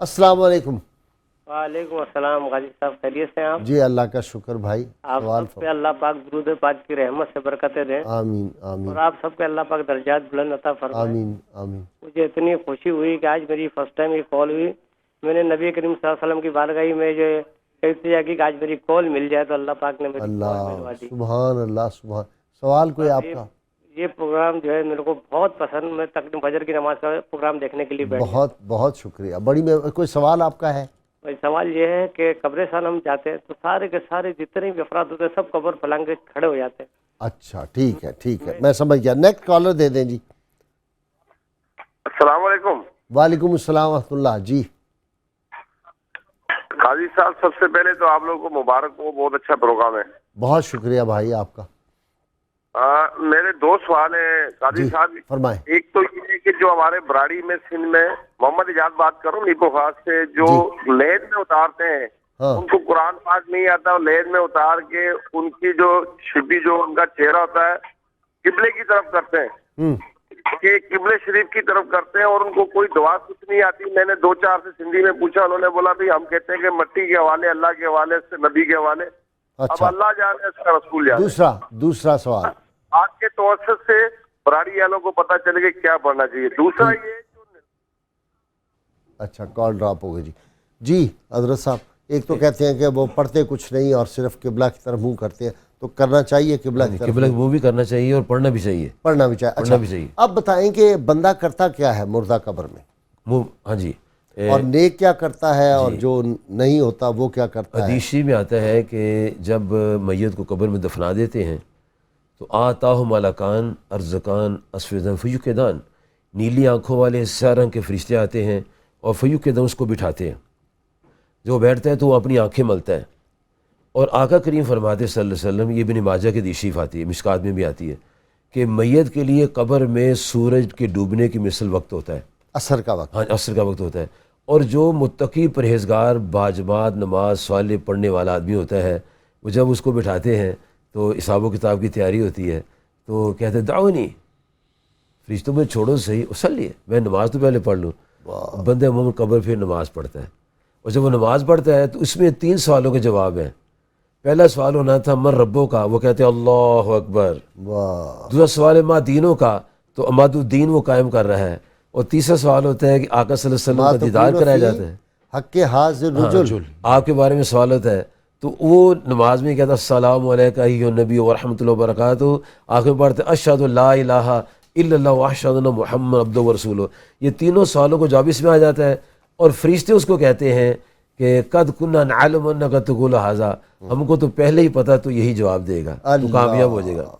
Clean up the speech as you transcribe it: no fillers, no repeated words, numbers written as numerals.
अस्सलाम वालेकुम। वालेकुम अस्सलाम। गाजी साहब खैरियत से हैं आप? जी अल्लाह का शुक्र भाई। आप सवाल सब पे अल्लाह पाक दुरूद पाक की रहमत से बरकतें दें आमीन और आमीन आप सबके अल्लाह पाक दर्जात बुलंद अता फरमाए। आमीन आमीन। मुझे इतनी खुशी हुई कि आज मेरी फर्स्ट टाइम ये कॉल हुई। मैंने नबी करीम सल्लल्लाहु अलैहि वसल्लम की बारगाही में जो इल्तिजा की कि आज मेरी कॉल मिल जाए, तो अल्लाह पाक ने मेरी कॉल मिलवा अल्लाह दी। सुभान अल्लाह सुभान। सवाल कोई बस आपका? ये प्रोग्राम जो है मेरे को बहुत पसंद। मैं तकरीबन फजर की नमाज का प्रोग्राम देखने के लिए बैठ गया। बहुत बहुत शुक्रिया। बड़ी में कोई सवाल आपका है? भाई सवाल ये है कि कब्रिस्तान हम जाते हैं तो सारे के सारे जितने भी अफराद होते हैं सब कब्र पलंग के खड़े हो जाते हैं। अच्छा ठीक है, मैं समझ गया। नेक्स्ट कॉलर दे दें जी। अस्सलाम वालेकुम। वालेकुम अस्सलाम व रहमतुल्लाह जी। काजी साहब, सबसे पहले तो आप लोगों को मुबारक हो, बहुत अच्छा प्रोग्राम है। बहुत शुक्रिया भाई आपका। मेरे दो सवाल हैं काजी जी साहब। फरमाएं। एक तो ये है कि जो हमारे बराड़ी में सिंध में मोहम्मद इजाज बात करो नीपो खास से, जो लेद में उतारते हैं हाँ। उनको कुरान पाक नहीं आता, लेद में उतार के उनकी जो छिपी जो उनका चेहरा होता है किबले की तरफ करते हैं, कि किबले शरीफ की तरफ करते हैं, और उनको कोई दुआ कुछ नहीं आती। मैंने दो चार से सिंधी में पूछा, उन्होंने बोला भाई हम कहते हैं कि मट्टी के हवाले, अल्लाह के हवाले से, नबी के हवाले। अच्छा, अब अल्लाह जाने इसका रसूल जाने। दूसरा सवाल आज के तवज्जुह से बराड़ी वालों को पता चले कि क्या पढ़ना चाहिए। दूसरा ये जो अच्छा कॉल ड्रॉप हो गई जी हजरत साहब, एक तो कहते हैं कि वो पढ़ते कुछ नहीं और सिर्फ किबला की तरफ मुंह करते हैं, तो करना चाहिए किबला की तरफ? किबला की मुंह भी करना चाहिए और पढ़ना भी चाहिए। पढ़ना भी चाहिए। पढ़ना भी चाहिए। अब बताएं कि बंदा करता क्या है मुर्दा कब्र में? मुंह, हाँ जी। और नेक क्या करता है और जो नहीं होता वो क्या करता है? हदीस में आता है कि जब मैयत को कब्र में दफना देते हैं तो आताहु मलकान अर्ज़कान अस्वदन फ़युक़दान, नीली आँखों वाले स्याह रंग के फरिश्ते आते हैं और फ़युक़दान उसको बिठाते हैं। जो बैठता है तो वो अपनी आँखें मलता है। और आका करीम फरमाते सल्लल्लाहु अलैहि वसल्लम, ये इब्न माजा की हदीस आती है, मिशकात में भी आती है, कि मैयत के लिए कब्र में सूरज के डूबने की मिसल वक्त होता है, असर का वक्त। हाँ, असर का वक्त होता है। और जो मुत्तकी परहेज़गार बाजमात नमाज साले पढ़ने वाला आदमी होता है, वो जब उसको बिठाते हैं तो हिसाब किताब की तैयारी होती है, तो कहते हैं दाऊनी फरिश्तों में छोड़ो सही, उसलिए मैं नमाज तो पहले पढ़ लूँ। बंदे मोमिन कब्र फिर नमाज पढ़ता है, और जब वो नमाज पढ़ता है तो इसमें 3 सवालों के जवाब हैं। पहला सवाल होना था मन रब्बों का, वो कहते हैं अल्लाह अकबर। दूसरा सवाल है माँ दीनों का, तो अमादुद्दीन वो कायम कर रहा है। और तीसरा सवाल होता है कि आका सल्लल्लाहु अलैहि वसल्लम का दीदार कराया जाता है, हक के हाज़िर रुजुल, आपके बारे में सवाल होता है। तो वो नमाज में कहता है अस्सलामु अलैका अय्युहन नबी व रहमतुल्लाहि व बरकातुहू, आखिर में पढ़ते अशहदु ला इलाहा इल्लल्लाह व अशहदु अन्ना मुहम्मद अब्दुहु व रसूलुहू। ये तीनों सवालों को जवाब इसमें आ जाता है। और फरिश्ते उसको कहते हैं कि कद कुन्ना नअलमु अन्नका तक़ूलु हाज़ा, हमको तो पहले ही पता, तो यही जवाब देगा, तो कामयाब हो जाएगा।